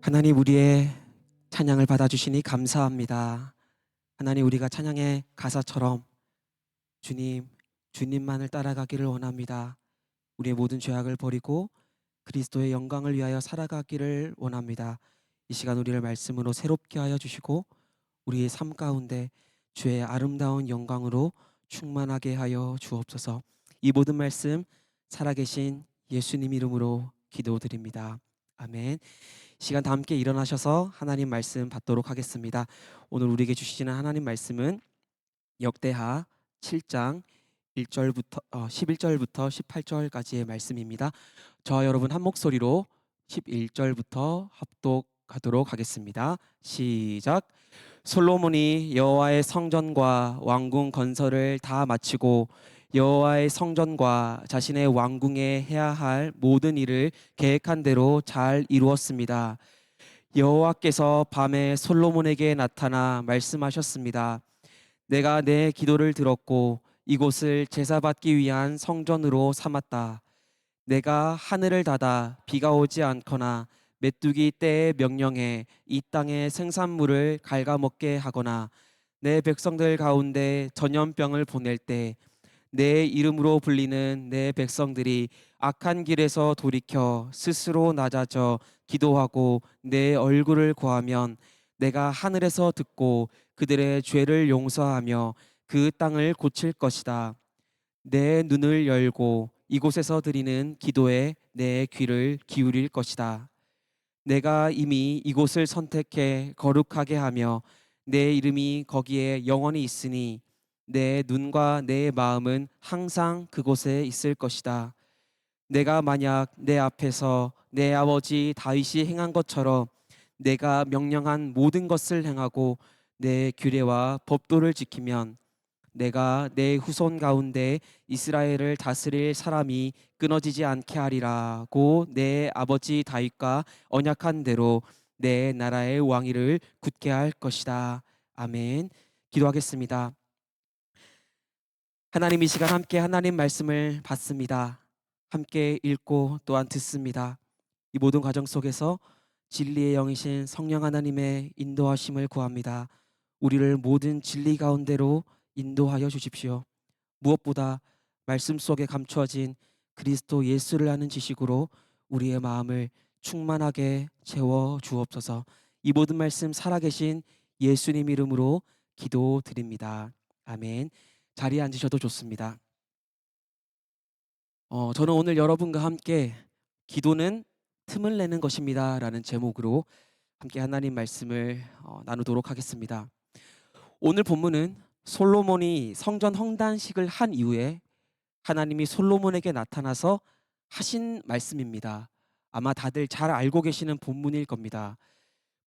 하나님, 우리의 찬양을 받아주시니 감사합니다. 하나님, 우리가 찬양의 가사처럼 주님, 주님만을 따라가기를 원합니다. 우리의 모든 죄악을 버리고 그리스도의 영광을 위하여 살아가기를 원합니다. 이 시간 우리를 말씀으로 새롭게 하여 주시고 우리의 삶 가운데 주의 아름다운 영광으로 충만하게 하여 주옵소서. 이 모든 말씀 살아계신 예수님 이름으로 기도드립니다. 아멘. 시간 다 함께 일어나셔서 하나님 말씀 받도록 하겠습니다. 오늘 우리에게 주시는 하나님 말씀은 역대하 7장 1절부터 11절부터 18절까지의 말씀입니다. 저와 여러분 한 목소리로 11절부터 합독하도록 하겠습니다. 시작. 솔로몬이 여호와의 성전과 왕궁 건설을 다 마치고 여호와의 성전과 자신의 왕궁에 해야 할 모든 일을 계획한 대로 잘 이루었습니다. 여호와께서 밤에 솔로몬에게 나타나 말씀하셨습니다. 내가 내 기도를 들었고 이곳을 제사받기 위한 성전으로 삼았다. 내가 하늘을 닫아 비가 오지 않거나 메뚜기 떼에 명령해 이 땅의 생산물을 갉아먹게 하거나 내 백성들 가운데 전염병을 보낼 때 내 이름으로 불리는 내 백성들이 악한 길에서 돌이켜 스스로 낮아져 기도하고 내 얼굴을 구하면 내가 하늘에서 듣고 그들의 죄를 용서하며 그 땅을 고칠 것이다. 내 눈을 열고 이곳에서 드리는 기도에 내 귀를 기울일 것이다. 내가 이미 이곳을 선택해 거룩하게 하며 내 이름이 거기에 영원히 있으니 내 눈과 내 마음은 항상 그곳에 있을 것이다. 내가 만약 내 앞에서 내 아버지 다윗이 행한 것처럼 내가 명령한 모든 것을 행하고 내 규례와 법도를 지키면 내가 내 후손 가운데 이스라엘을 다스릴 사람이 끊어지지 않게 하리라고 내 아버지 다윗과 언약한 대로 내 나라의 왕위를 굳게 할 것이다. 아멘. 기도하겠습니다. 하나님, 이 시간 함께 하나님 말씀을 받습니다. 함께 읽고 또한 듣습니다. 이 모든 과정 속에서 진리의 영이신 성령 하나님의 인도하심을 구합니다. 우리를 모든 진리 가운데로 인도하여 주십시오. 무엇보다 말씀 속에 감추어진 그리스도 예수를 아는 지식으로 우리의 마음을 충만하게 채워 주옵소서. 이 모든 말씀 살아계신 예수님 이름으로 기도드립니다. 아멘. 자리에 앉으셔도 좋습니다. 저는 오늘 여러분과 함께 기도는 틈을 내는 것입니다 라는 제목으로 함께 하나님 말씀을 나누도록 하겠습니다. 오늘 본문은 솔로몬이 성전 헌단식을 한 이후에 하나님이 솔로몬에게 나타나서 하신 말씀입니다. 아마 다들 잘 알고 계시는 본문일 겁니다.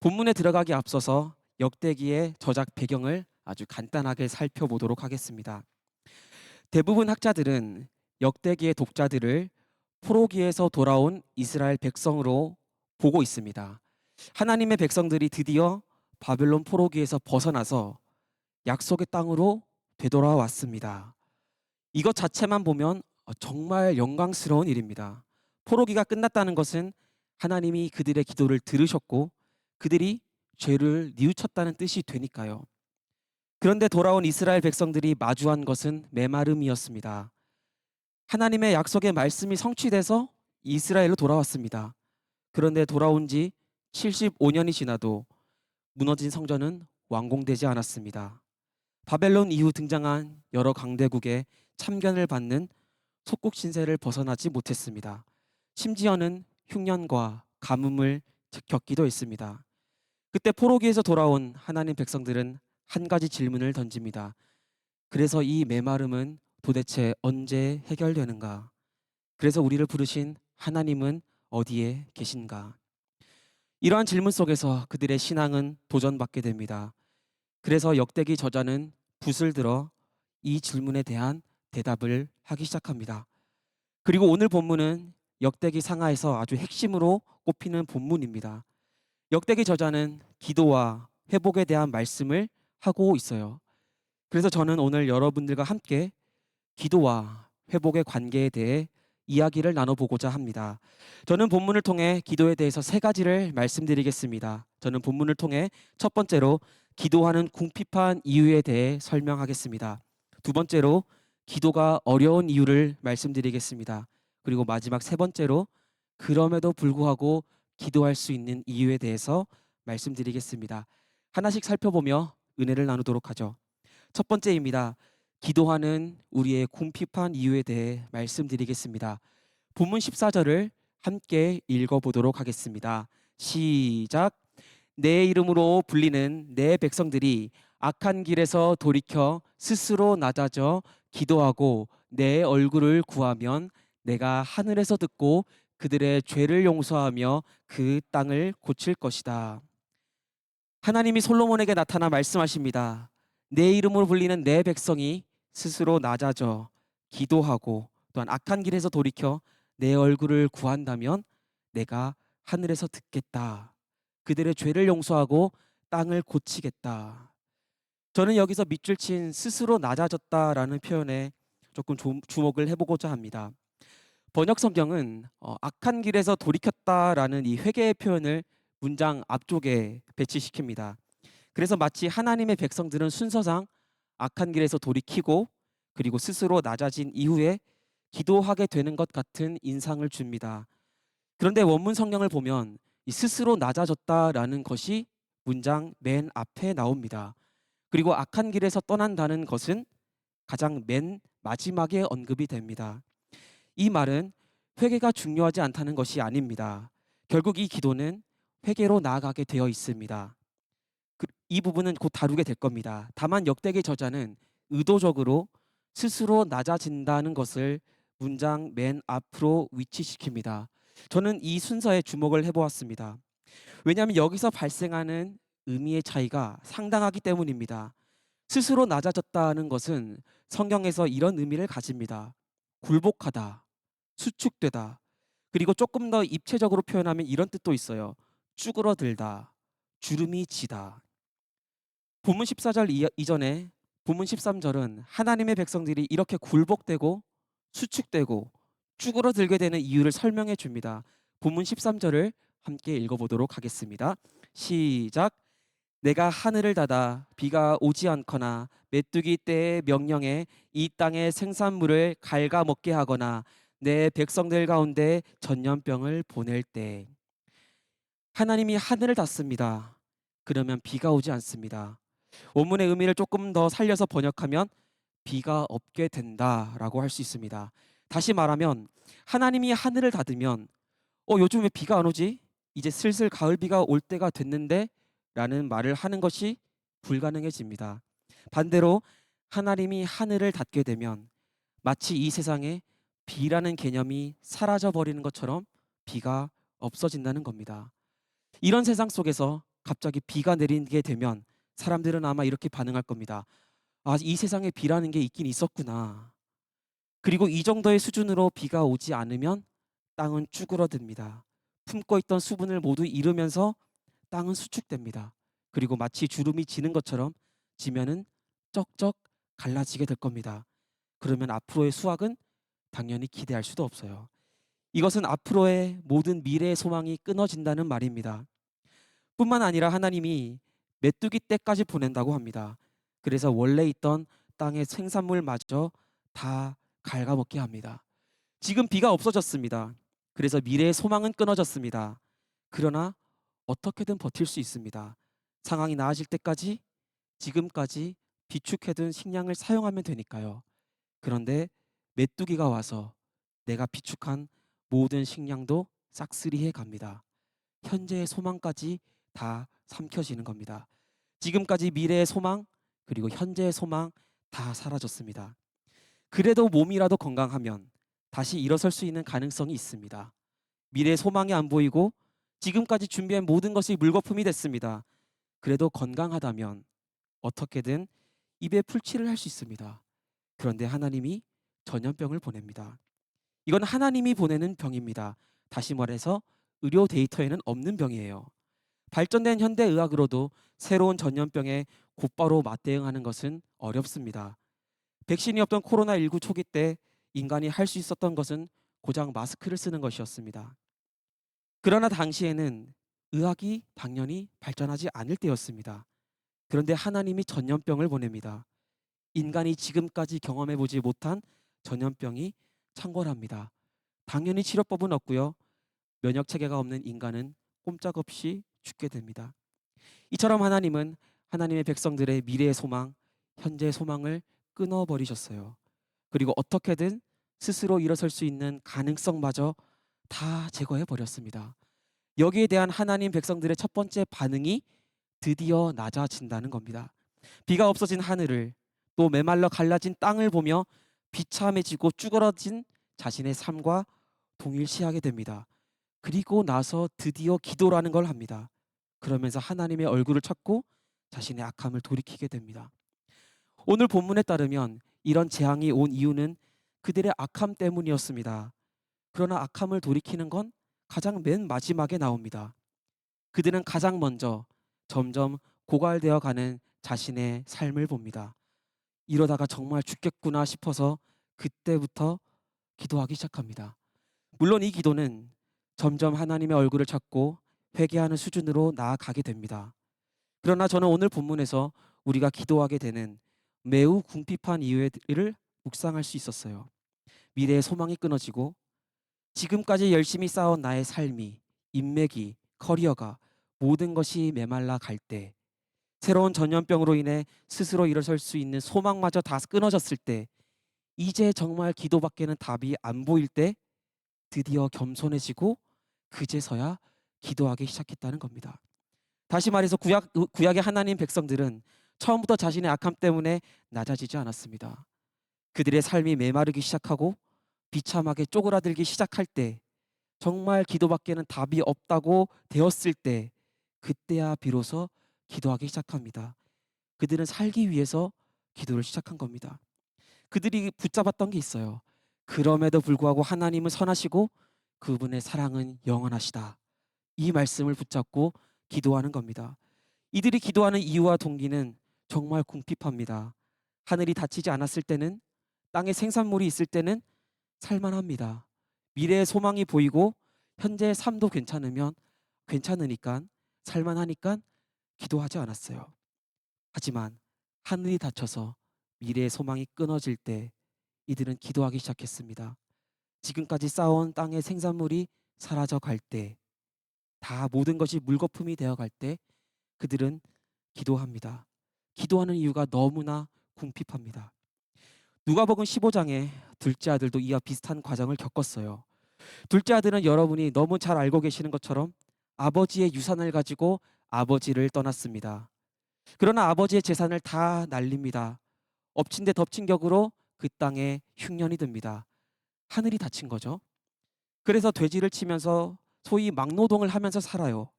본문에 들어가기 앞서서 역대기의 저작 배경을 아주 간단하게 살펴보도록 하겠습니다. 대부분 학자들은 역대기의 독자들을 포로기에서 돌아온 이스라엘 백성으로 보고 있습니다. 하나님의 백성들이 드디어 바벨론 포로기에서 벗어나서 약속의 땅으로 되돌아왔습니다. 이것 자체만 보면 정말 영광스러운 일입니다. 포로기가 끝났다는 것은 하나님이 그들의 기도를 들으셨고 그들이 죄를 뉘우쳤다는 뜻이 되니까요. 그런데 돌아온 이스라엘 백성들이 마주한 것은 메마름이었습니다. 하나님의 약속의 말씀이 성취돼서 이스라엘로 돌아왔습니다. 그런데 돌아온 지 75년이 지나도 무너진 성전은 완공되지 않았습니다. 바벨론 이후 등장한 여러 강대국의 참견을 받는 속국 신세를 벗어나지 못했습니다. 심지어는 흉년과 가뭄을 겪기도 했습니다. 그때 포로기에서 돌아온 하나님 백성들은 한 가지 질문을 던집니다. 그래서 이 메마름은 도대체 언제 해결되는가? 그래서 우리를 부르신 하나님은 어디에 계신가? 이러한 질문 속에서 그들의 신앙은 도전받게 됩니다. 그래서 역대기 저자는 붓을 들어 이 질문에 대한 대답을 하기 시작합니다. 그리고 오늘 본문은 역대기 상하에서 아주 핵심으로 꼽히는 본문입니다. 역대기 저자는 기도와 회복에 대한 말씀을 하고 있어요. 그래서 저는 오늘 여러분들과 함께 기도와 회복의 관계에 대해 이야기를 나눠보고자 합니다. 저는 본문을 통해 기도에 대해서 세 가지를 말씀드리겠습니다. 저는 본문을 통해 첫 번째로 기도하는 궁핍한 이유에 대해 설명하겠습니다. 두 번째로 기도가 어려운 이유를 말씀드리겠습니다. 그리고 마지막 세 번째로 그럼에도 불구하고 기도할 수 있는 이유에 대해서 말씀드리겠습니다. 하나씩 살펴보며 은혜를 나누도록 하죠. 첫 번째입니다. 기도하는 우리의 궁핍한 이유에 대해 말씀드리겠습니다. 본문 14절을 함께 읽어보도록 하겠습니다. 시작. 내 이름으로 불리는 내 백성들이 악한 길에서 돌이켜 스스로 낮아져 기도하고 내 얼굴을 구하면 내가 하늘에서 듣고 그들의 죄를 용서하며 그 땅을 고칠 것이다. 하나님이 솔로몬에게 나타나 말씀하십니다. 내 이름으로 불리는 내 백성이 스스로 낮아져 기도하고 또한 악한 길에서 돌이켜 내 얼굴을 구한다면 내가 하늘에서 듣겠다. 그들의 죄를 용서하고 땅을 고치겠다. 저는 여기서 밑줄 친 스스로 낮아졌다라는 표현에 조금 주목을 해보고자 합니다. 번역 성경은 악한 길에서 돌이켰다라는 이 회개의 표현을 문장 앞쪽에 배치시킵니다. 그래서 마치 하나님의 백성들은 순서상 악한 길에서 돌이키고 그리고 스스로 낮아진 이후에 기도하게 되는 것 같은 인상을 줍니다. 그런데 원문 성경을 보면 이 스스로 낮아졌다라는 것이 문장 맨 앞에 나옵니다. 그리고 악한 길에서 떠난다는 것은 가장 맨 마지막에 언급이 됩니다. 이 말은 회개가 중요하지 않다는 것이 아닙니다. 결국 이 기도는 회개로 나아가게 되어 있습니다. 이 부분은 곧 다루게 될 겁니다. 다만 역대기 저자는 의도적으로 스스로 낮아진다는 것을 문장 맨 앞으로 위치시킵니다. 저는 이 순서에 주목을 해보았습니다. 왜냐하면 여기서 발생하는 의미의 차이가 상당하기 때문입니다. 스스로 낮아졌다는 것은 성경에서 이런 의미를 가집니다. 굴복하다, 수축되다, 그리고 조금 더 입체적으로 표현하면 이런 뜻도 있어요. 쭈그러들다, 주름이 지다. 본문 14절 이전에 본문 13절은 하나님의 백성들이 이렇게 굴복되고 수축되고 쭈그러들게 되는 이유를 설명해 줍니다. 본문 13절을 함께 읽어보도록 하겠습니다. 시작. 내가 하늘을 닫아 비가 오지 않거나 메뚜기 떼의 명령에 이 땅의 생산물을 갉아먹게 하거나 내 백성들 가운데 전염병을 보낼 때. 하나님이 하늘을 닫습니다. 그러면 비가 오지 않습니다. 원문의 의미를 조금 더 살려서 번역하면 비가 없게 된다라고 할 수 있습니다. 다시 말하면 하나님이 하늘을 닫으면 요즘 왜 비가 안 오지? 이제 슬슬 가을 비가 올 때가 됐는데 라는 말을 하는 것이 불가능해집니다. 반대로 하나님이 하늘을 닫게 되면 마치 이 세상에 비라는 개념이 사라져 버리는 것처럼 비가 없어진다는 겁니다. 이런 세상 속에서 갑자기 비가 내리게 되면 사람들은 아마 이렇게 반응할 겁니다. 아, 이 세상에 비라는 게 있긴 있었구나. 그리고 이 정도의 수준으로 비가 오지 않으면 땅은 쭈그러듭니다. 품고 있던 수분을 모두 잃으면서 땅은 수축됩니다. 그리고 마치 주름이 지는 것처럼 지면은 쩍쩍 갈라지게 될 겁니다. 그러면 앞으로의 수확은 당연히 기대할 수도 없어요. 이것은 앞으로의 모든 미래의 소망이 끊어진다는 말입니다. 뿐만 아니라 하나님이 메뚜기 떼까지 보낸다고 합니다. 그래서 원래 있던 땅의 생산물마저 다 갉아먹게 합니다. 지금 비가 없어졌습니다. 그래서 미래의 소망은 끊어졌습니다. 그러나 어떻게든 버틸 수 있습니다. 상황이 나아질 때까지 지금까지 비축해둔 식량을 사용하면 되니까요. 그런데 메뚜기가 와서 내가 비축한 모든 식량도 싹쓸이해 갑니다. 현재의 소망까지 다 삼켜지는 겁니다. 지금까지 미래의 소망 그리고 현재의 소망 다 사라졌습니다. 그래도 몸이라도 건강하면 다시 일어설 수 있는 가능성이 있습니다. 미래의 소망이 안 보이고 지금까지 준비한 모든 것이 물거품이 됐습니다. 그래도 건강하다면 어떻게든 입에 풀칠을 할 수 있습니다. 그런데 하나님이 전염병을 보냅니다. 이건 하나님이 보내는 병입니다. 다시 말해서 의료 데이터에는 없는 병이에요. 발전된 현대 의학으로도 새로운 전염병에 곧바로 맞대응하는 것은 어렵습니다. 백신이 없던 코로나19 초기 때 인간이 할 수 있었던 것은 고작 마스크를 쓰는 것이었습니다. 그러나 당시에는 의학이 당연히 발전하지 않을 때였습니다. 그런데 하나님이 전염병을 보냅니다. 인간이 지금까지 경험해 보지 못한 전염병이 창궐합니다. 당연히 치료법은 없고요. 면역 체계가 없는 인간은 꼼짝없이 죽게 됩니다. 이처럼 하나님은 하나님의 백성들의 미래의 소망, 현재의 소망을 끊어버리셨어요. 그리고 어떻게든 스스로 일어설 수 있는 가능성마저 다 제거해 버렸습니다. 여기에 대한 하나님 백성들의 첫 번째 반응이 드디어 낮아진다는 겁니다. 비가 없어진 하늘을, 또 메말라 갈라진 땅을 보며 비참해지고 쭈그러진 자신의 삶과 동일시하게 됩니다. 그리고 나서 드디어 기도라는 걸 합니다. 그러면서 하나님의 얼굴을 찾고 자신의 악함을 돌이키게 됩니다. 오늘 본문에 따르면 이런 재앙이 온 이유는 그들의 악함 때문이었습니다. 그러나 악함을 돌이키는 건 가장 맨 마지막에 나옵니다. 그들은 가장 먼저 점점 고갈되어 가는 자신의 삶을 봅니다. 이러다가 정말 죽겠구나 싶어서 그때부터 기도하기 시작합니다. 물론 이 기도는 점점 하나님의 얼굴을 찾고 회개하는 수준으로 나아가게 됩니다. 그러나 저는 오늘 본문에서 우리가 기도하게 되는 매우 궁핍한 이유를 묵상할 수 있었어요. 미래의 소망이 끊어지고 지금까지 열심히 쌓아온 나의 삶이, 인맥이, 커리어가 모든 것이 메말라 갈 때, 새로운 전염병으로 인해 스스로 일어설 수 있는 소망마저 다 끊어졌을 때, 이제 정말 기도밖에는 답이 안 보일 때 드디어 겸손해지고 그제서야 기도하기 시작했다는 겁니다. 다시 말해서 구약의 하나님 백성들은 처음부터 자신의 악함 때문에 낮아지지 않았습니다. 그들의 삶이 메마르기 시작하고 비참하게 쪼그라들기 시작할 때, 정말 기도밖에는 답이 없다고 되었을 때, 그때야 비로소 기도하기 시작합니다. 그들은 살기 위해서 기도를 시작한 겁니다. 그들이 붙잡았던 게 있어요. 그럼에도 불구하고 하나님은 선하시고 그분의 사랑은 영원하시다. 이 말씀을 붙잡고 기도하는 겁니다. 이들이 기도하는 이유와 동기는 정말 궁핍합니다. 하늘이 닫히지 않았을 때는, 땅에 생산물이 있을 때는 살만합니다. 미래의 소망이 보이고 현재의 삶도 괜찮으니까, 살만하니까 기도하지 않았어요. 하지만 하늘이 닫혀서 미래의 소망이 끊어질 때 이들은 기도하기 시작했습니다. 지금까지 쌓아온 땅의 생산물이 사라져 갈 때, 다 모든 것이 물거품이 되어 갈 때 그들은 기도합니다. 기도하는 이유가 너무나 궁핍합니다. 누가복음 15장에 둘째 아들도 이와 비슷한 과정을 겪었어요. 둘째 아들은 여러분이 너무 잘 알고 계시는 것처럼 아버지의 유산을 가지고 아버지를 떠났습니다. 그러나 아버지의 재산을 다 날립니다. 엎친 데 덮친 격으로 그 땅에 흉년이 듭니다. 하늘이 닫힌 거죠. 그래서 돼지를 치면서 소위 막노동을 하면서 살아요.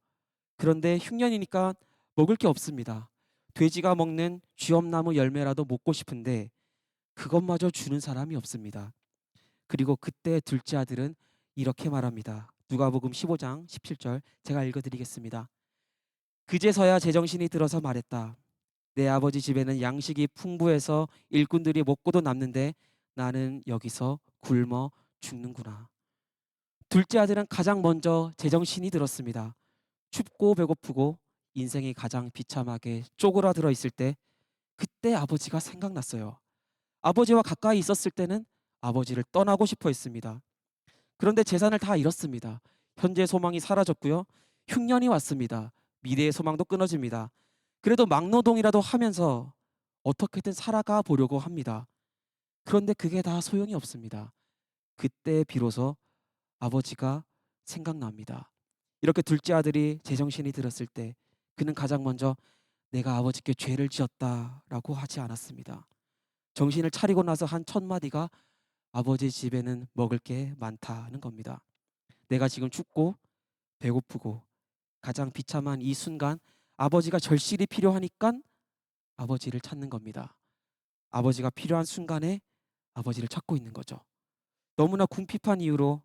그런데 흉년이니까 먹을 게 없습니다. 돼지가 먹는 쥐엄나무 열매라도 먹고 싶은데 그것마저 주는 사람이 없습니다. 그리고 그때 둘째 아들은 이렇게 말합니다. 누가복음 15장 17절 제가 읽어드리겠습니다. 그제서야 제정신이 들어서 말했다. 내 아버지 집에는 양식이 풍부해서 일꾼들이 먹고도 남는데 나는 여기서 굶어 죽는구나. 둘째 아들은 가장 먼저 제정신이 들었습니다. 춥고 배고프고 인생이 가장 비참하게 쪼그라들어 있을 때, 그때 아버지가 생각났어요. 아버지와 가까이 있었을 때는 아버지를 떠나고 싶어 했습니다. 그런데 재산을 다 잃었습니다. 현재 소망이 사라졌고요. 흉년이 왔습니다. 미래의 소망도 끊어집니다. 그래도 막노동이라도 하면서 어떻게든 살아가 보려고 합니다. 그런데 그게 다 소용이 없습니다. 그때 비로소 아버지가 생각납니다. 이렇게 둘째 아들이 제정신이 들었을 때 그는 가장 먼저 내가 아버지께 죄를 지었다라고 하지 않았습니다. 정신을 차리고 나서 한 첫 마디가 아버지 집에는 먹을 게 많다는 겁니다. 내가 지금 춥고 배고프고 가장 비참한 이 순간 아버지가 절실히 필요하니까 아버지를 찾는 겁니다. 아버지가 필요한 순간에 아버지를 찾고 있는 거죠. 너무나 궁핍한 이유로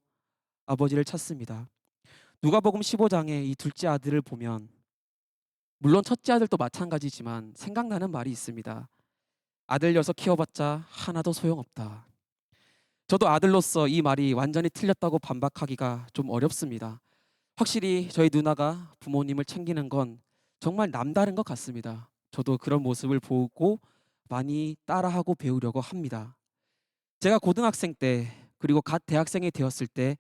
아버지를 찾습니다. 누가복음 15장에 이 둘째 아들을 보면, 물론 첫째 아들도 마찬가지지만 생각나는 말이 있습니다. 아들 녀석 키워봤자 하나도 소용없다. 저도 아들로서 이 말이 완전히 틀렸다고 반박하기가 좀 어렵습니다. 확실히 저희 누나가 부모님을 챙기는 건 정말 남다른 것 같습니다. 저도 그런 모습을 보고 많이 따라하고 배우려고 합니다. 제가 고등학생 때 그리고 갓 대학생이 되었을 때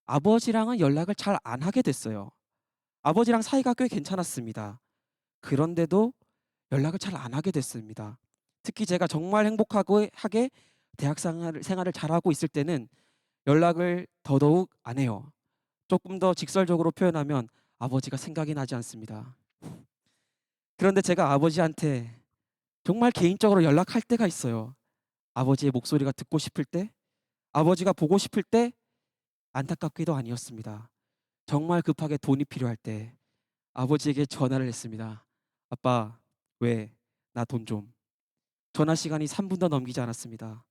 아버지랑은 연락을 잘 안 하게 됐어요. 아버지랑 사이가 꽤 괜찮았습니다. 그런데도 연락을 잘 안 하게 됐습니다. 특히 제가 정말 행복하고 하게 대학 생활을 잘하고 있을 때는 연락을 더더욱 안 해요. 조금 더 직설적으로 표현하면 아버지가 생각이 나지 않습니다. 그런데 제가 아버지한테 정말 개인적으로 연락할 때가 있어요. 아버지의 목소리가 듣고 싶을 때, 아버지가 보고 싶을 때, 안타깝게도 아니었습니다. 정말 급하게 돈이 필요할 때 아버지에게 전화를 했습니다. 아빠, 왜? 나 돈 좀. 전화 시간이 3분도 넘기지 않았습니다.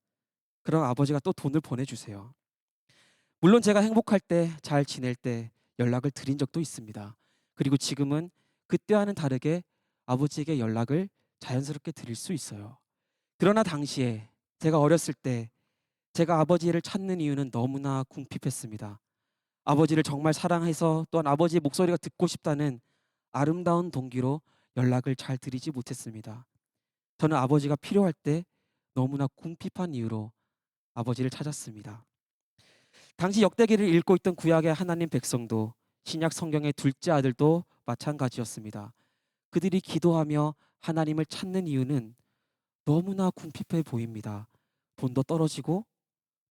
그럼 아버지가 또 돈을 보내주세요. 물론 제가 행복할 때, 잘 지낼 때 연락을 드린 적도 있습니다. 그리고 지금은 그때와는 다르게 아버지에게 연락을 자연스럽게 드릴 수 있어요. 그러나 당시에 제가 어렸을 때 제가 아버지를 찾는 이유는 너무나 궁핍했습니다. 아버지를 정말 사랑해서 또한 아버지의 목소리가 듣고 싶다는 아름다운 동기로 연락을 잘 드리지 못했습니다. 저는 아버지가 필요할 때 너무나 궁핍한 이유로 아버지를 찾았습니다. 당시 역대기를 읽고 있던 구약의 하나님 백성도 신약 성경의 둘째 아들도 마찬가지였습니다. 그들이 기도하며 하나님을 찾는 이유는 너무나 궁핍해 보입니다. 돈도 떨어지고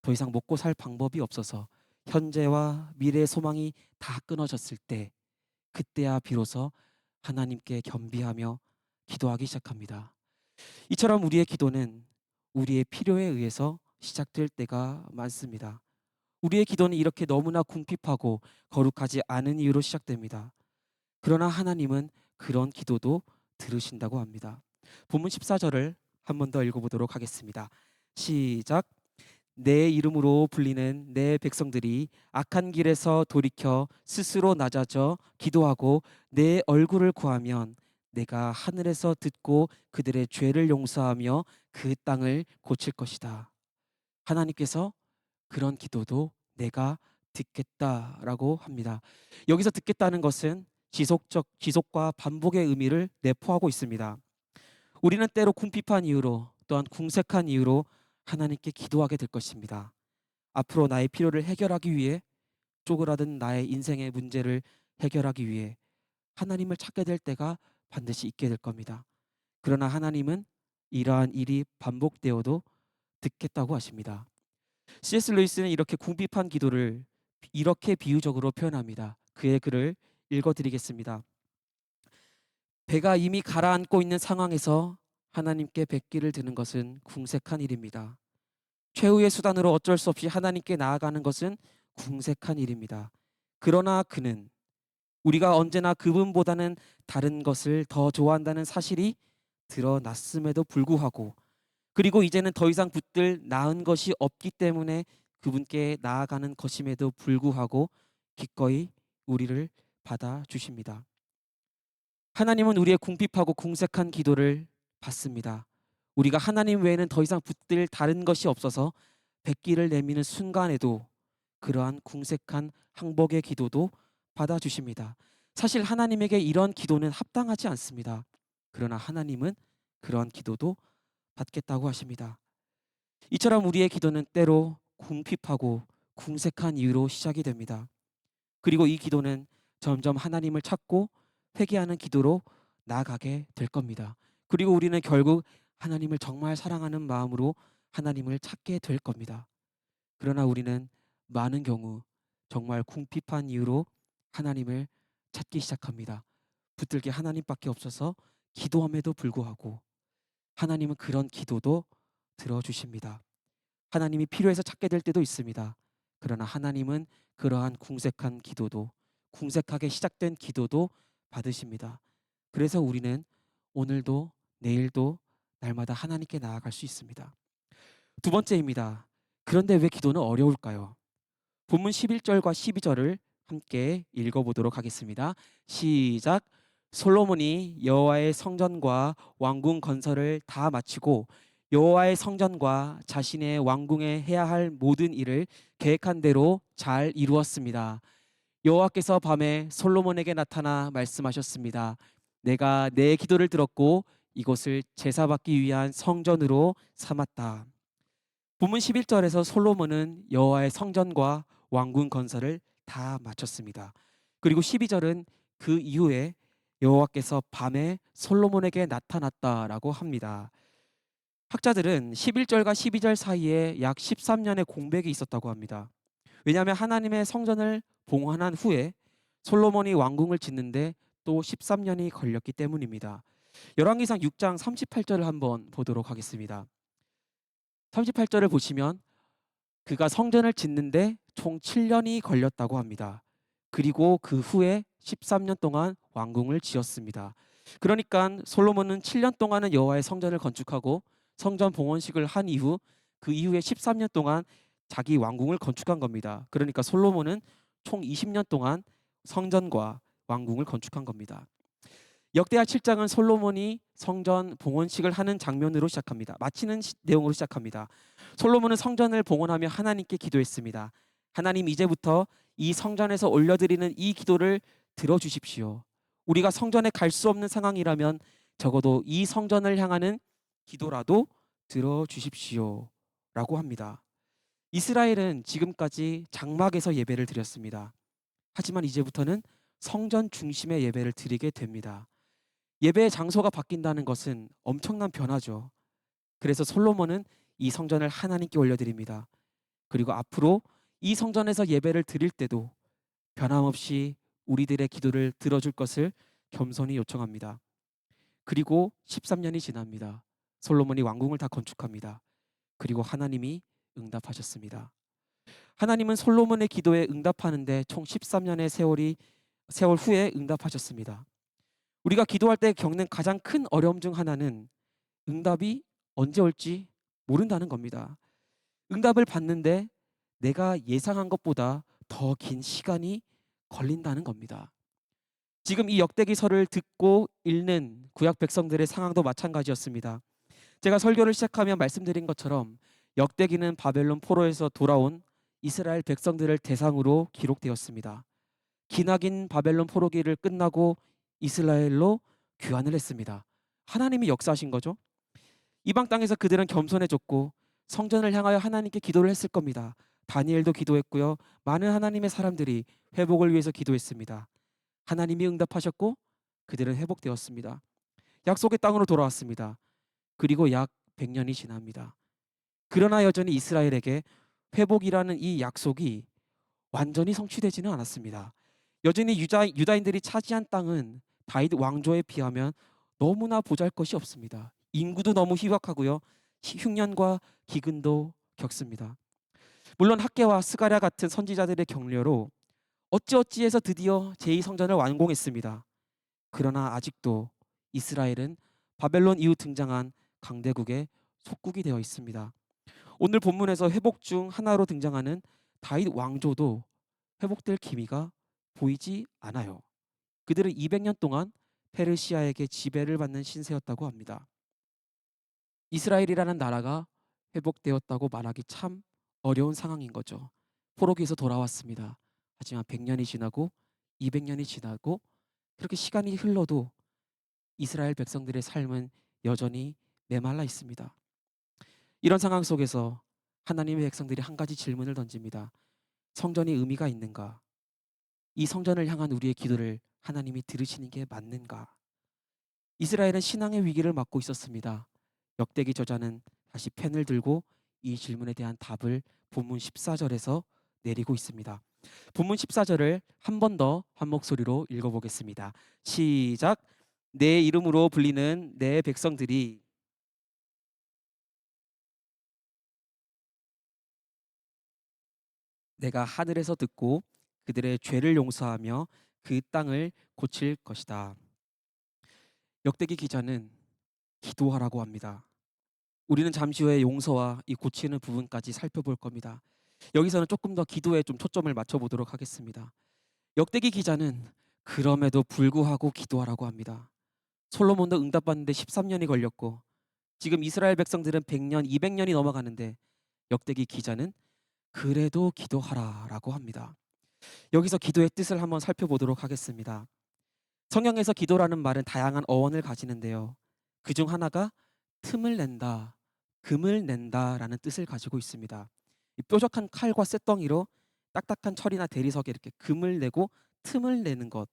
더 이상 먹고 살 방법이 없어서 현재와 미래의 소망이 다 끊어졌을 때 그때야 비로소 하나님께 겸비하며 기도하기 시작합니다. 이처럼 우리의 기도는 우리의 필요에 의해서 시작될 때가 많습니다. 우리의 기도는 이렇게 너무나 궁핍하고 거룩하지 않은 이유로 시작됩니다. 그러나 하나님은 그런 기도도 들으신다고 합니다. 본문 14절을 한 번 더 읽어보도록 하겠습니다. 시작. 내 이름으로 불리는 내 백성들이 악한 길에서 돌이켜 스스로 낮아져 기도하고 내 얼굴을 구하면 내가 하늘에서 듣고 그들의 죄를 용서하며 그 땅을 고칠 것이다. 하나님께서 그런 기도도 내가 듣겠다라고 합니다. 여기서 듣겠다는 것은 지속과 반복의 의미를 내포하고 있습니다. 우리는 때로 궁핍한 이유로 또한 궁색한 이유로 하나님께 기도하게 될 것입니다. 앞으로 나의 필요를 해결하기 위해 쪼그라든 나의 인생의 문제를 해결하기 위해 하나님을 찾게 될 때가 반드시 있게 될 겁니다. 그러나 하나님은 이러한 일이 반복되어도 듣겠다고 하십니다. C.S. 루이스는 이렇게 궁핍한 기도를 이렇게 비유적으로 표현합니다. 그의 글을 읽어드리겠습니다. 배가 이미 가라앉고 있는 상황에서 하나님께 뵙기를 드는 것은 궁색한 일입니다. 최후의 수단으로 어쩔 수 없이 하나님께 나아가는 것은 궁색한 일입니다. 그러나 그는 우리가 언제나 그분보다는 다른 것을 더 좋아한다는 사실이 드러났음에도 불구하고 그리고 이제는 더 이상 붙들 나은 것이 없기 때문에 그분께 나아가는 것임에도 불구하고 기꺼이 우리를 받아주십니다. 하나님은 우리의 궁핍하고 궁색한 기도를 받습니다. 우리가 하나님 외에는 더 이상 붙들 다른 것이 없어서 백기를 내미는 순간에도 그러한 궁색한 항복의 기도도 받아주십니다. 사실 하나님에게 이런 기도는 합당하지 않습니다. 그러나 하나님은 그러한 기도도 받겠다고 하십니다. 이처럼 우리의 기도는 때로 궁핍하고 궁색한 이유로 시작이 됩니다. 그리고 이 기도는 점점 하나님을 찾고 회개하는 기도로 나아가게 될 겁니다. 그리고 우리는 결국 하나님을 정말 사랑하는 마음으로 하나님을 찾게 될 겁니다. 그러나 우리는 많은 경우 정말 궁핍한 이유로 하나님을 찾기 시작합니다. 붙들 게 하나님밖에 없어서 기도함에도 불구하고 하나님은 그런 기도도 들어주십니다. 하나님이 필요해서 찾게 될 때도 있습니다. 그러나 하나님은 그러한 궁색한 기도도 궁색하게 시작된 기도도 받으십니다. 그래서 우리는 오늘도 내일도 날마다 하나님께 나아갈 수 있습니다. 두 번째입니다. 그런데 왜 기도는 어려울까요? 본문 11절과 12절을 함께 읽어보도록 하겠습니다. 시작. 솔로몬이 여호와의 성전과 왕궁 건설을 다 마치고 여호와의 성전과 자신의 왕궁에 해야 할 모든 일을 계획한 대로 잘 이루었습니다. 여호와께서 밤에 솔로몬에게 나타나 말씀하셨습니다. 내가 내 기도를 들었고 이곳을 제사받기 위한 성전으로 삼았다. 본문 11절에서 솔로몬은 여호와의 성전과 왕궁 건설을 다 마쳤습니다. 그리고 12절은 그 이후에 여호와께서 밤에 솔로몬에게 나타났다라고 합니다. 학자들은 11절과 12절 사이에 약 13년의 공백이 있었다고 합니다. 왜냐하면 하나님의 성전을 봉헌한 후에 솔로몬이 왕궁을 짓는데 또 13년이 걸렸기 때문입니다. 열왕기상 6장 38절을 한번 보도록 하겠습니다. 38절을 보시면 그가 성전을 짓는데 총 7년이 걸렸다고 합니다. 그리고 그 후에 13년 동안 왕궁을 지었습니다. 그러니까 솔로몬은 7년 동안은 여호와의 성전을 건축하고 성전 봉헌식을 한 이후 그 이후에 13년 동안 자기 왕궁을 건축한 겁니다. 그러니까 솔로몬은 총 20년 동안 성전과 왕궁을 건축한 겁니다. 역대하 7장은 솔로몬이 성전 봉헌식을 하는 장면으로 시작합니다. 마치는 내용으로 시작합니다. 솔로몬은 성전을 봉헌하며 하나님께 기도했습니다. 하나님, 이제부터 이 성전에서 올려드리는 이 기도를 들어주십시오. 우리가 성전에 갈 수 없는 상황이라면 적어도 이 성전을 향하는 기도라도 들어주십시오 라고 합니다. 이스라엘은 지금까지 장막에서 예배를 드렸습니다. 하지만 이제부터는 성전 중심의 예배를 드리게 됩니다. 예배의 장소가 바뀐다는 것은 엄청난 변화죠. 그래서 솔로몬은 이 성전을 하나님께 올려드립니다. 그리고 앞으로 이 성전에서 예배를 드릴 때도 변함없이 우리들의 기도를 들어줄 것을 겸손히 요청합니다. 그리고 13년이 지납니다. 솔로몬이 왕궁을 다 건축합니다. 그리고 하나님이 응답하셨습니다. 하나님은 솔로몬의 기도에 응답하는데 총 13년의 세월 후에 응답하셨습니다. 우리가 기도할 때 겪는 가장 큰 어려움 중 하나는 응답이 언제 올지 모른다는 겁니다. 응답을 받는데 내가 예상한 것보다 더 긴 시간이 걸린다는 겁니다. 지금 이 역대기서를 듣고 읽는 구약 백성들의 상황도 마찬가지였습니다. 제가 설교를 시작하며 말씀드린 것처럼 역대기는 바벨론 포로에서 돌아온 이스라엘 백성들을 대상으로 기록되었습니다. 기나긴 바벨론 포로기를 끝나고 이스라엘로 귀환을 했습니다. 하나님이 역사하신 거죠. 이방 땅에서 그들은 겸손해졌고 성전을 향하여 하나님께 기도를 했을 겁니다. 다니엘도 기도했고요. 많은 하나님의 사람들이 회복을 위해서 기도했습니다. 하나님이 응답하셨고 그들은 회복되었습니다. 약속의 땅으로 돌아왔습니다. 그리고 약 100년이 지납니다. 그러나 여전히 이스라엘에게 회복이라는 이 약속이 완전히 성취되지는 않았습니다. 여전히 유다인들이 차지한 땅은 다윗 왕조에 비하면 너무나 보잘것이 없습니다. 인구도 너무 희박하고요. 흉년과 기근도 겪습니다. 물론 학개와 스가랴 같은 선지자들의 격려로 어찌어찌해서 드디어 제2성전을 완공했습니다. 그러나 아직도 이스라엘은 바벨론 이후 등장한 강대국의 속국이 되어 있습니다. 오늘 본문에서 회복 중 하나로 등장하는 다윗 왕조도 회복될 기미가 보이지 않아요. 그들은 200년 동안 페르시아에게 지배를 받는 신세였다고 합니다. 이스라엘이라는 나라가 회복되었다고 말하기 참 어려운 상황인 거죠. 포로기에서 돌아왔습니다. 하지만 100년이 지나고 200년이 지나고 그렇게 시간이 흘러도 이스라엘 백성들의 삶은 여전히 메말라 있습니다. 이런 상황 속에서 하나님의 백성들이 한 가지 질문을 던집니다. 성전이 의미가 있는가? 이 성전을 향한 우리의 기도를 하나님이 들으시는 게 맞는가? 이스라엘은 신앙의 위기를 맞고 있었습니다. 역대기 저자는 다시 펜을 들고 이 질문에 대한 답을 본문 14절에서 내리고 있습니다. 본문 14절을 한 번 더 한 목소리로 읽어보겠습니다. 시작. 내 이름으로 불리는 내 백성들이 내가 하늘에서 듣고 그들의 죄를 용서하며 그 땅을 고칠 것이다. 역대기 기자는 기도하라고 합니다. 우리는 잠시 후에 용서와 이 고치는 부분까지 살펴볼 겁니다. 여기서는 조금 더 기도에 좀 초점을 맞춰보도록 하겠습니다. 역대기 기자는 그럼에도 불구하고 기도하라고 합니다. 솔로몬도 응답받는데 13년이 걸렸고 지금 이스라엘 백성들은 100년, 200년이 넘어가는데 역대기 기자는 그래도 기도하라라고 합니다. 여기서 기도의 뜻을 한번 살펴보도록 하겠습니다. 성경에서 기도라는 말은 다양한 어원을 가지는데요. 그중 하나가 틈을 낸다, 금을 낸다라는 뜻을 가지고 있습니다. 이 뾰족한 칼과 쇳덩이로 딱딱한 철이나 대리석에 이렇게 금을 내고 틈을 내는 것,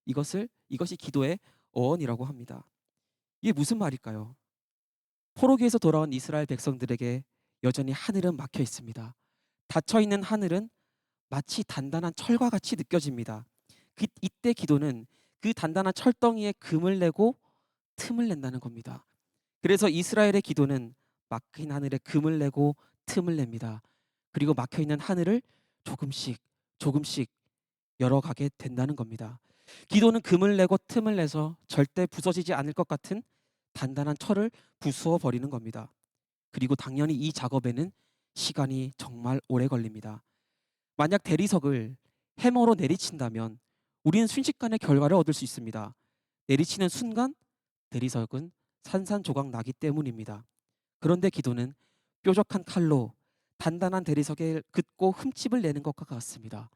이것이 기도의 어원이라고 합니다. 이게 무슨 말일까요? 포로기에서 돌아온 이스라엘 백성들에게 여전히 하늘은 막혀 있습니다. 닫혀 있는 하늘은 마치 단단한 철과 같이 느껴집니다. 이때 기도는 그 단단한 철덩이에 금을 내고 틈을 낸다는 겁니다. 그래서 이스라엘의 기도는 막힌 하늘에 금을 내고 틈을 냅니다. 그리고 막혀 있는 하늘을 조금씩 조금씩 열어가게 된다는 겁니다. 기도는 금을 내고 틈을 내서 절대 부서지지 않을 것 같은 단단한 철을 부수어 버리는 겁니다. 그리고 당연히 이 작업에는 시간이 정말 오래 걸립니다. 만약 대리석을 해머로 내리친다면 우리는 순식간에 결과를 얻을 수 있습니다. 내리치는 순간 대리석은 산산조각 나기 때문입니다. 그런데 기도는 뾰족한 칼로 단단한 대리석에 긋고 흠집을 내는 것과 같습니다.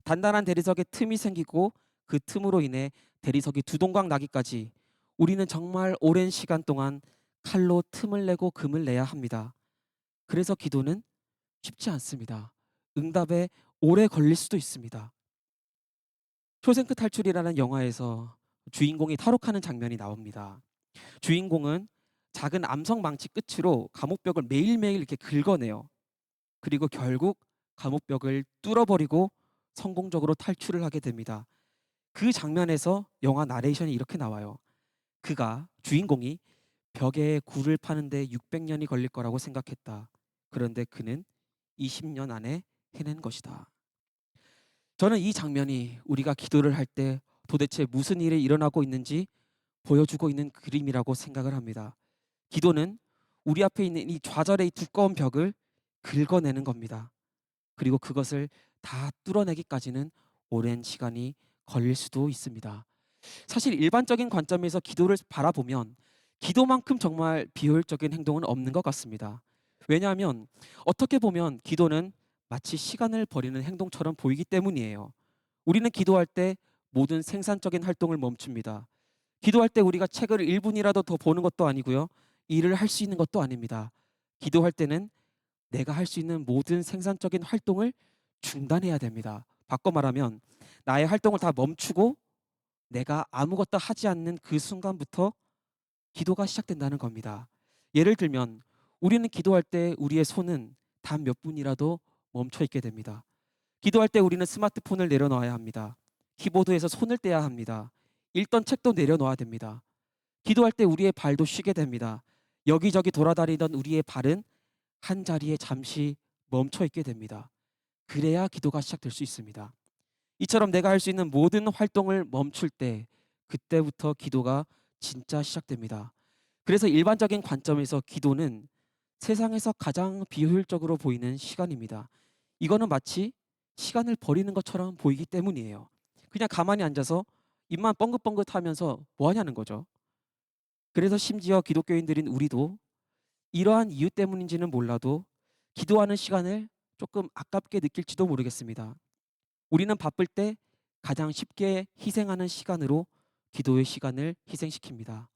단단한 대리석에 틈이 생기고 그 틈으로 인해 대리석이 두동강 나기까지 우리는 정말 오랜 시간 동안 칼로 틈을 내고 금을 내야 합니다. 그래서 기도는 쉽지 않습니다. 응답에 오래 걸릴 수도 있습니다. 쇼생크 탈출이라는 영화에서 주인공이 탈옥하는 장면이 나옵니다. 주인공은 작은 암석 망치 끝으로 감옥벽을 매일매일 이렇게 긁어내요. 그리고 결국 감옥벽을 뚫어버리고 성공적으로 탈출을 하게 됩니다. 그 장면에서 영화 나레이션이 이렇게 나와요. 주인공이 벽에 굴을 파는데 600년이 걸릴 거라고 생각했다. 그런데 그는 20년 안에 해낸 것이다. 저는 이 장면이 우리가 기도를 할 때 도대체 무슨 일이 일어나고 있는지 보여주고 있는 그림이라고 생각을 합니다. 기도는 우리 앞에 있는 이 좌절의 두꺼운 벽을 긁어내는 겁니다. 그리고 그것을 다 뚫어내기까지는 오랜 시간이 걸릴 수도 있습니다. 사실 일반적인 관점에서 기도를 바라보면 기도만큼 정말 비효율적인 행동은 없는 것 같습니다. 왜냐하면 어떻게 보면 기도는 마치 시간을 버리는 행동처럼 보이기 때문이에요. 우리는 기도할 때 모든 생산적인 활동을 멈춥니다. 기도할 때 우리가 책을 1분이라도 더 보는 것도 아니고요. 일을 할 수 있는 것도 아닙니다. 기도할 때는 내가 할 수 있는 모든 생산적인 활동을 중단해야 됩니다. 바꿔 말하면 나의 활동을 다 멈추고 내가 아무것도 하지 않는 그 순간부터 기도가 시작된다는 겁니다. 예를 들면 우리는 기도할 때 우리의 손은 단 몇 분이라도 멈춰 있게 됩니다. 기도할 때 우리는 스마트폰을 내려놔야 합니다. 키보드에서 손을 떼야 합니다. 읽던 책도 내려놓아야 됩니다. 기도할 때 우리의 발도 쉬게 됩니다. 여기저기 돌아다니던 우리의 발은 한 자리에 잠시 멈춰 있게 됩니다. 그래야 기도가 시작될 수 있습니다. 이처럼 내가 할 수 있는 모든 활동을 멈출 때 그때부터 기도가 진짜 시작됩니다. 그래서 일반적인 관점에서 기도는 세상에서 가장 비효율적으로 보이는 시간입니다. 이거는 마치 시간을 버리는 것처럼 보이기 때문이에요. 그냥 가만히 앉아서 입만 뻥긋뻥긋 하면서 뭐 하냐는 거죠. 그래서 심지어 기독교인들인 우리도 이러한 이유 때문인지는 몰라도 기도하는 시간을 조금 아깝게 느낄지도 모르겠습니다. 우리는 바쁠 때 가장 쉽게 희생하는 시간으로 기도의 시간을 희생시킵니다.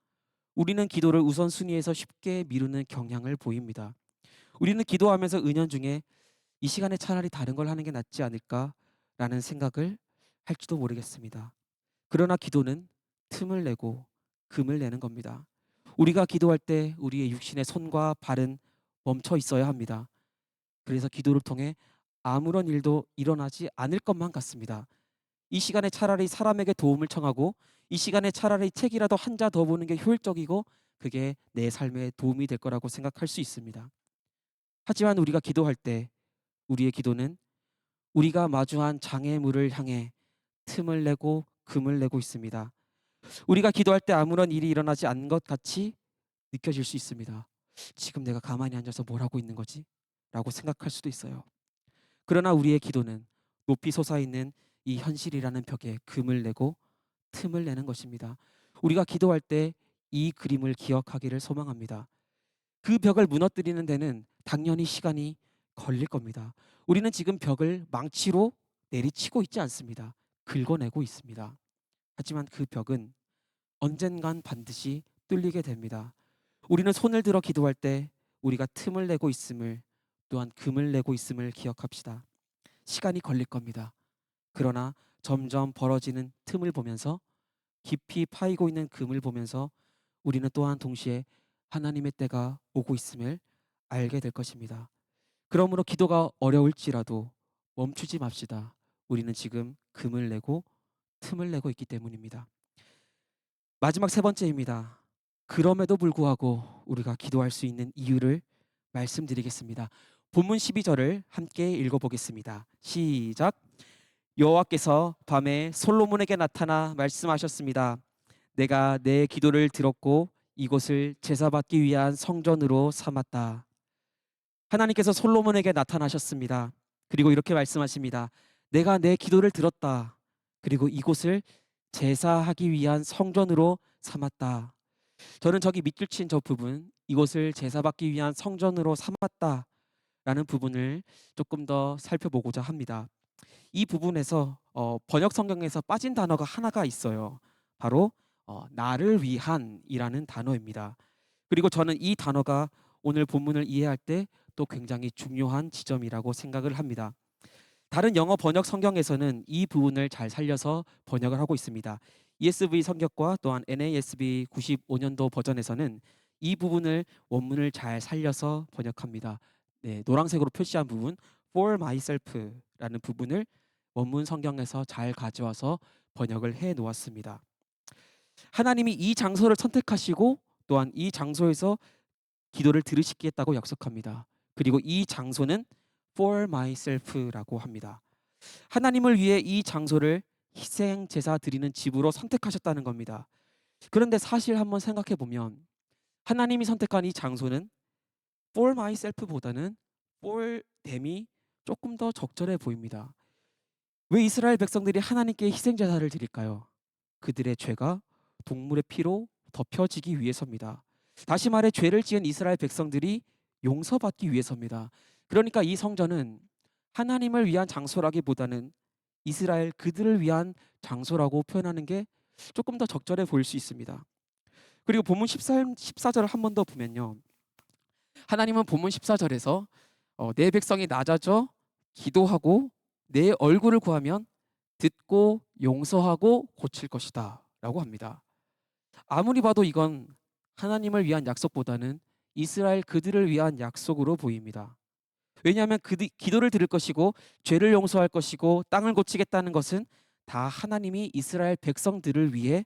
우리는 기도를 우선순위에서 쉽게 미루는 경향을 보입니다. 우리는 기도하면서 은연중에 이 시간에 차라리 다른 걸 하는 게 낫지 않을까라는 생각을 할지도 모르겠습니다. 그러나 기도는 틈을 내고 금을 내는 겁니다. 우리가 기도할 때 우리의 육신의 손과 발은 멈춰 있어야 합니다. 그래서 기도를 통해 아무런 일도 일어나지 않을 것만 같습니다. 이 시간에 차라리 사람에게 도움을 청하고 이 시간에 차라리 책이라도 한 자 더 보는 게 효율적이고 그게 내 삶에 도움이 될 거라고 생각할 수 있습니다. 하지만 우리가 기도할 때 우리의 기도는 우리가 마주한 장애물을 향해 틈을 내고 금을 내고 있습니다. 우리가 기도할 때 아무런 일이 일어나지 않는 것 같이 느껴질 수 있습니다. 지금 내가 가만히 앉아서 뭘 하고 있는 거지? 라고 생각할 수도 있어요. 그러나 우리의 기도는 높이 솟아있는 이 현실이라는 벽에 금을 내고 틈을 내는 것입니다. 우리가 기도할 때 이 그림을 기억하기를 소망합니다. 그 벽을 무너뜨리는 데는 당연히 시간이 걸릴 겁니다. 우리는 지금 벽을 망치로 내리치고 있지 않습니다. 긁어내고 있습니다. 하지만 그 벽은 언젠간 반드시 뚫리게 됩니다. 우리는 손을 들어 기도할 때 우리가 틈을 내고 있음을, 또한 금을 내고 있음을 기억합시다. 시간이 걸릴 겁니다. 그러나 점점 벌어지는 틈을 보면서, 깊이 파이고 있는 금을 보면서 우리는 또한 동시에 하나님의 때가 오고 있음을 알게 될 것입니다. 그러므로 기도가 어려울지라도 멈추지 맙시다. 우리는 지금 금을 내고 틈을 내고 있기 때문입니다. 마지막 세 번째입니다. 그럼에도 불구하고 우리가 기도할 수 있는 이유를 말씀드리겠습니다. 본문 12절을 함께 읽어보겠습니다. 시작. 여호와께서 밤에 솔로몬에게 나타나 말씀하셨습니다. 내가 내 기도를 들었고 이곳을 제사받기 위한 성전으로 삼았다. 하나님께서 솔로몬에게 나타나셨습니다. 그리고 이렇게 말씀하십니다. 내가 내 기도를 들었다. 그리고 이곳을 제사하기 위한 성전으로 삼았다. 저는 저기 밑줄 친 저 부분, 이곳을 제사받기 위한 성전으로 삼았다라는 부분을 조금 더 살펴보고자 합니다. 이 부분에서 번역 성경에서 빠진 단어가 하나가 있어요. 바로 나를 위한이라는 단어입니다. 그리고 저는 이 단어가 오늘 본문을 이해할 때 또 굉장히 중요한 지점이라고 생각을 합니다. 다른 영어 번역 성경에서는 이 부분을 잘 살려서 번역을 하고 있습니다. ESV 성격과 또한 NASB 95년도 버전에서는 이 부분을 원문을 잘 살려서 번역합니다. 네, 노란색으로 표시한 부분 for myself라는 부분을 원문 성경에서 잘 가져와서 번역을 해 놓았습니다. 하나님이 이 장소를 선택하시고 또한 이 장소에서 기도를 들으시겠다고 약속합니다. 그리고 이 장소는 for myself라고 합니다. 하나님을 위해 이 장소를 희생 제사 드리는 집으로 선택하셨다는 겁니다. 그런데 사실 한번 생각해 보면 하나님이 선택한 이 장소는 for myself보다는 for them이 조금 더 적절해 보입니다. 왜 이스라엘 백성들이 하나님께 희생 제사를 드릴까요? 그들의 죄가 동물의 피로 덮여지기 위해서입니다. 다시 말해 죄를 지은 이스라엘 백성들이 용서받기 위해서입니다. 그러니까 이 성전은 하나님을 위한 장소라기보다는 이스라엘 그들을 위한 장소라고 표현하는 게 조금 더 적절해 보일 수 있습니다. 그리고 본문 14절을 한 번 더 보면요. 하나님은 본문 14절에서 내 백성이 낮아져 기도하고 내 얼굴을 구하면 듣고 용서하고 고칠 것이다 라고 합니다. 아무리 봐도 이건 하나님을 위한 약속보다는 이스라엘 그들을 위한 약속으로 보입니다. 왜냐하면 기도를 들을 것이고 죄를 용서할 것이고 땅을 고치겠다는 것은 다 하나님이 이스라엘 백성들을 위해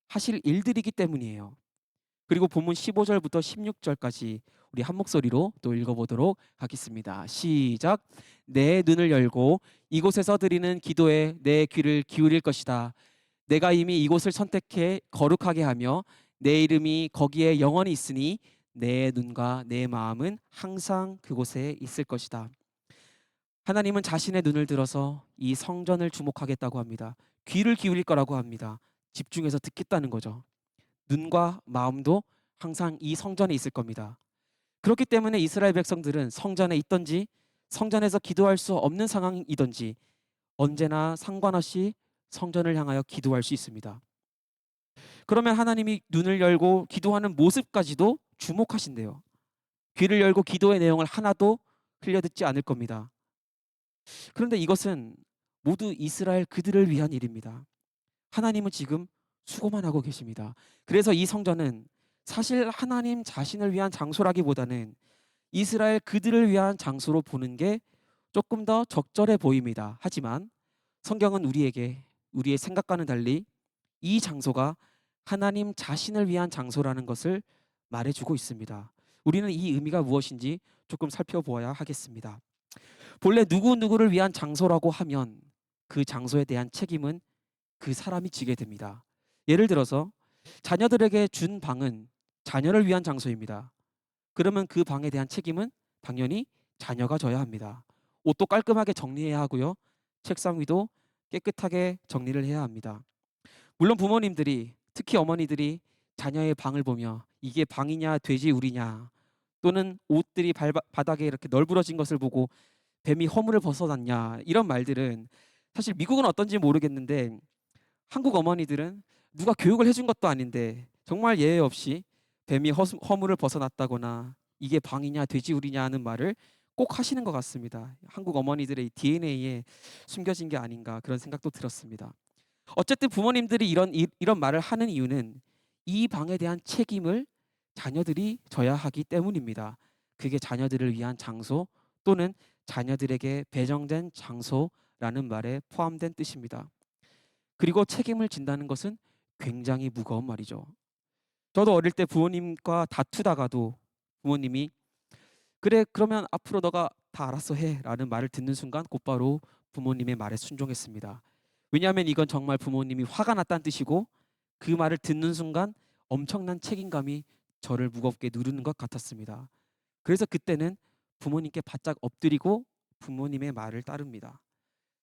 하실 일들이기 때문이에요. 그리고 본문 15절부터 16절까지 우리 한 목소리로 또 읽어보도록 하겠습니다. 시작. 내 눈을 열고 이곳에서 드리는 기도에 내 귀를 기울일 것이다. 내가 이미 이곳을 선택해 거룩하게 하며 내 이름이 거기에 영원히 있으니 내 눈과 내 마음은 항상 그곳에 있을 것이다. 하나님은 자신의 눈을 들어서 이 성전을 주목하겠다고 합니다. 귀를 기울일 거라고 합니다. 집중해서 듣겠다는 거죠. 눈과 마음도 항상 이 성전에 있을 겁니다. 그렇기 때문에 이스라엘 백성들은 성전에 있든지 성전에서 기도할 수 없는 상황이든지 언제나 상관없이 성전을 향하여 기도할 수 있습니다. 그러면 하나님이 눈을 열고 기도하는 모습까지도 주목하신대요. 귀를 열고 기도의 내용을 하나도 흘려듣지 않을 겁니다. 그런데 이것은 모두 이스라엘 그들을 위한 일입니다. 하나님은 지금 수고만 하고 계십니다. 그래서 이 성전은 사실 하나님 자신을 위한 장소라기보다는 이스라엘 그들을 위한 장소로 보는 게 조금 더 적절해 보입니다. 하지만 성경은 우리에게 우리의 생각과는 달리 이 장소가 하나님 자신을 위한 장소라는 것을 말해주고 있습니다. 우리는 이 의미가 무엇인지 조금 살펴보아야 하겠습니다. 본래 누구누구를 위한 장소라고 하면 그 장소에 대한 책임은 그 사람이 지게 됩니다. 예를 들어서 자녀들에게 준 방은 자녀를 위한 장소입니다. 그러면 그 방에 대한 책임은 당연히 자녀가 져야 합니다. 옷도 깔끔하게 정리해야 하고요. 책상 위도 깨끗하게 정리를 해야 합니다. 물론 부모님들이, 특히 어머니들이 자녀의 방을 보며 이게 방이냐 돼지 우리냐, 또는 옷들이 바닥에 이렇게 널브러진 것을 보고 뱀이 허물을 벗어났냐, 이런 말들은 사실 미국은 어떤지 모르겠는데 한국 어머니들은 누가 교육을 해준 것도 아닌데 정말 예외 없이 뱀이 허물을 벗어났다거나 이게 방이냐 돼지우리냐 하는 말을 꼭 하시는 것 같습니다. 한국 어머니들의 DNA에 숨겨진 게 아닌가, 그런 생각도 들었습니다. 어쨌든 부모님들이 이런 말을 하는 이유는 이 방에 대한 책임을 자녀들이 져야 하기 때문입니다. 그게 자녀들을 위한 장소 또는 자녀들에게 배정된 장소라는 말에 포함된 뜻입니다. 그리고 책임을 진다는 것은 굉장히 무거운 말이죠. 저도 어릴 때 부모님과 다투다가도 부모님이 그래 그러면 앞으로 너가 다 알아서 해라는 말을 듣는 순간 곧바로 부모님의 말에 순종했습니다. 왜냐하면 이건 정말 부모님이 화가 났다는 뜻이고 그 말을 듣는 순간 엄청난 책임감이 저를 무겁게 누르는 것 같았습니다. 그래서 그때는 부모님께 바짝 엎드리고 부모님의 말을 따릅니다.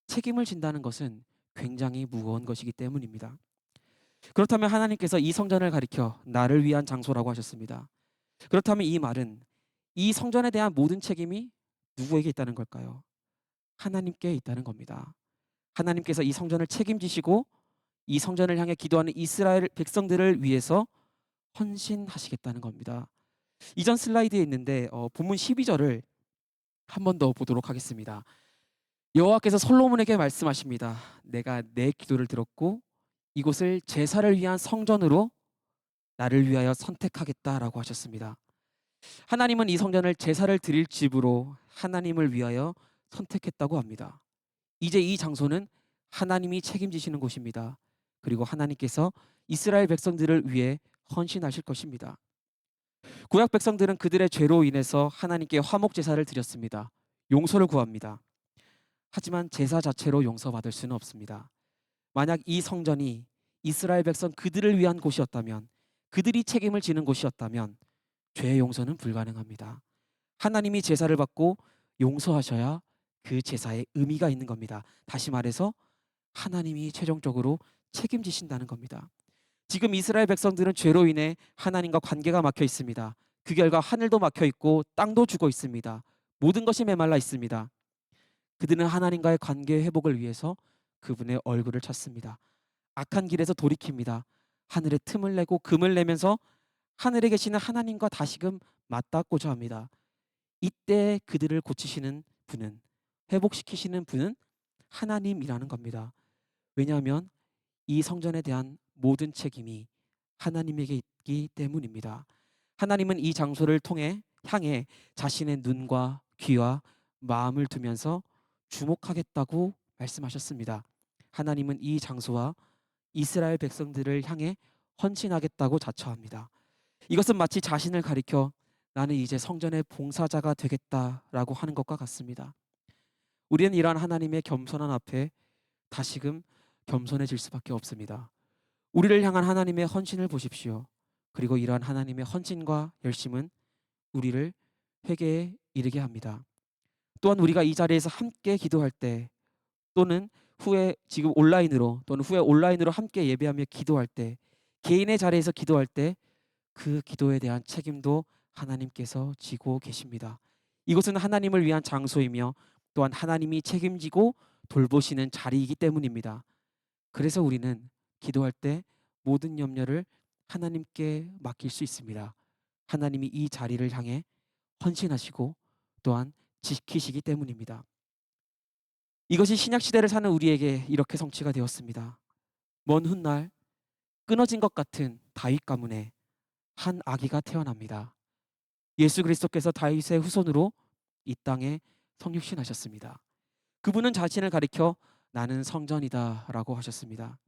책임을 진다는 것은 굉장히 무거운 것이기 때문입니다. 그렇다면 하나님께서 이 성전을 가리켜 나를 위한 장소라고 하셨습니다. 그렇다면 이 말은 이 성전에 대한 모든 책임이 누구에게 있다는 걸까요? 하나님께 있다는 겁니다. 하나님께서 이 성전을 책임지시고 이 성전을 향해 기도하는 이스라엘 백성들을 위해서 헌신하시겠다는 겁니다. 이전 슬라이드에 있는데 본문 12절을 한 번 더 보도록 하겠습니다. 여호와께서 솔로몬에게 말씀하십니다. 내가 내 기도를 들었고 이곳을 제사를 위한 성전으로 나를 위하여 선택하겠다라고 하셨습니다. 하나님은 이 성전을 제사를 드릴 집으로 하나님을 위하여 선택했다고 합니다. 이제 이 장소는 하나님이 책임지시는 곳입니다. 그리고 하나님께서 이스라엘 백성들을 위해 헌신하실 것입니다. 구약 백성들은 그들의 죄로 인해서 하나님께 화목 제사를 드렸습니다. 용서를 구합니다. 하지만 제사 자체로 용서받을 수는 없습니다. 만약 이 성전이 이스라엘 백성 그들을 위한 곳이었다면, 그들이 책임을 지는 곳이었다면 죄의 용서는 불가능합니다. 하나님이 제사를 받고 용서하셔야 그 제사에 의미가 있는 겁니다. 다시 말해서 하나님이 최종적으로 책임지신다는 겁니다. 지금 이스라엘 백성들은 죄로 인해 하나님과 관계가 막혀 있습니다. 그 결과 하늘도 막혀 있고 땅도 죽어 있습니다. 모든 것이 메말라 있습니다. 그들은 하나님과의 관계 회복을 위해서 그분의 얼굴을 찾습니다. 악한 길에서 돌이킵니다. 하늘에 틈을 내고 금을 내면서 하늘에 계시는 하나님과 다시금 맞닿고자 합니다. 이때 그들을 고치시는 분은, 회복시키시는 분은 하나님이라는 겁니다. 왜냐하면 이 성전에 대한 모든 책임이 하나님에게 있기 때문입니다. 하나님은 이 장소를 향해 자신의 눈과 귀와 마음을 두면서 주목하겠다고 말씀하셨습니다. 하나님은 이 장소와 이스라엘 백성들을 향해 헌신하겠다고 자처합니다. 이것은 마치 자신을 가리켜 나는 이제 성전의 봉사자가 되겠다라고 하는 것과 같습니다. 우리는 이러한 하나님의 겸손한 앞에 다시금 겸손해질 수밖에 없습니다. 우리를 향한 하나님의 헌신을 보십시오. 그리고 이러한 하나님의 헌신과 열심은 우리를 회개에 이르게 합니다. 또한 우리가 이 자리에서 함께 기도할 때 또는 후에 지금 온라인으로 또는 후에 온라인으로 함께 예배하며 기도할 때, 개인의 자리에서 기도할 때 그 기도에 대한 책임도 하나님께서 지고 계십니다. 이곳은 하나님을 위한 장소이며 또한 하나님이 책임지고 돌보시는 자리이기 때문입니다. 그래서 우리는 기도할 때 모든 염려를 하나님께 맡길 수 있습니다. 하나님이 이 자리를 향해 헌신하시고 또한 지키시기 때문입니다. 이것이 신약 시대를 사는 우리에게 이렇게 성취가 되었습니다. 먼 훗날 끊어진 것 같은 다윗 가문에 한 아기가 태어납니다. 예수 그리스도께서 다윗의 후손으로 이 땅에 성육신하셨습니다. 그분은 자신을 가리켜 나는 성전이다라고 하셨습니다.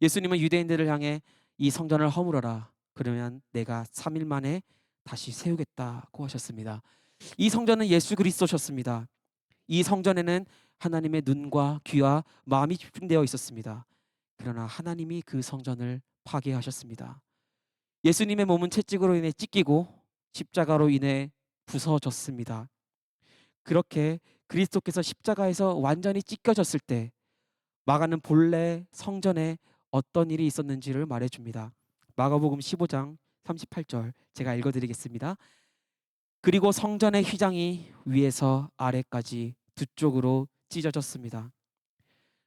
예수님은 유대인들을 향해 이 성전을 허물어라. 그러면 내가 3일 만에 다시 세우겠다고 하셨습니다. 이 성전은 예수 그리스도셨습니다. 이 성전에는 하나님의 눈과 귀와 마음이 집중되어 있었습니다. 그러나 하나님이 그 성전을 파괴하셨습니다. 예수님의 몸은 채찍으로 인해 찢기고 십자가로 인해 부서졌습니다. 그렇게 그리스도께서 십자가에서 완전히 찢겨졌을 때 마가는 본래 성전에 어떤 일이 있었는지를 말해줍니다. 마가복음 15장 38절 제가 읽어드리겠습니다. 그리고 성전의 휘장이 위에서 아래까지 두 쪽으로 찢어졌습니다.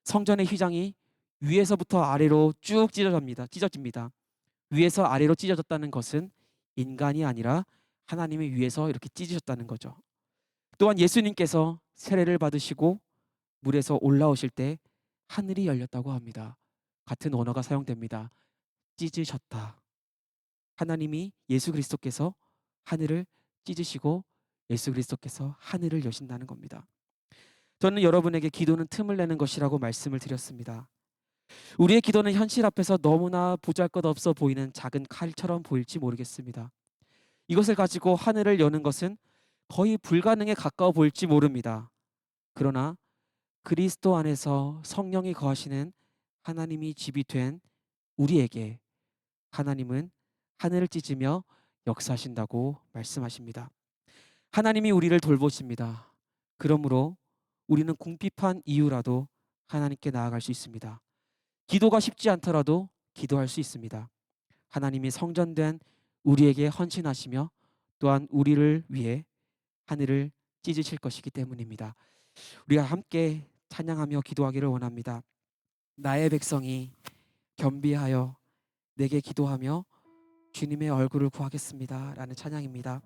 성전의 휘장이 위에서부터 아래로 쭉 찢어집니다. 위에서 아래로 찢어졌다는 것은 인간이 아니라 하나님이 위에서 이렇게 찢으셨다는 거죠. 또한 예수님께서 세례를 받으시고 물에서 올라오실 때 하늘이 열렸다고 합니다. 같은 언어가 사용됩니다. 찢으셨다. 하나님이 예수 그리스도께서 하늘을 찢으시고 예수 그리스도께서 하늘을 여신다는 겁니다. 저는 여러분에게 기도는 틈을 내는 것이라고 말씀을 드렸습니다. 우리의 기도는 현실 앞에서 너무나 보잘것없어 보이는 작은 칼처럼 보일지 모르겠습니다. 이것을 가지고 하늘을 여는 것은 거의 불가능에 가까워 보일지 모릅니다. 그러나 그리스도 안에서 성령이 거하시는 하나님이 집이 된 우리에게 하나님은 하늘을 찢으며 역사하신다고 말씀하십니다. 하나님이 우리를 돌보십니다. 그러므로 우리는 궁핍한 이유라도 하나님께 나아갈 수 있습니다. 기도가 쉽지 않더라도 기도할 수 있습니다. 하나님이 성전된 우리에게 헌신하시며 또한 우리를 위해 하늘을 찢으실 것이기 때문입니다. 우리가 함께 찬양하며 기도하기를 원합니다. 나의 백성이 겸비하여 내게 기도하며 주님의 얼굴을 구하겠습니다 라는 찬양입니다.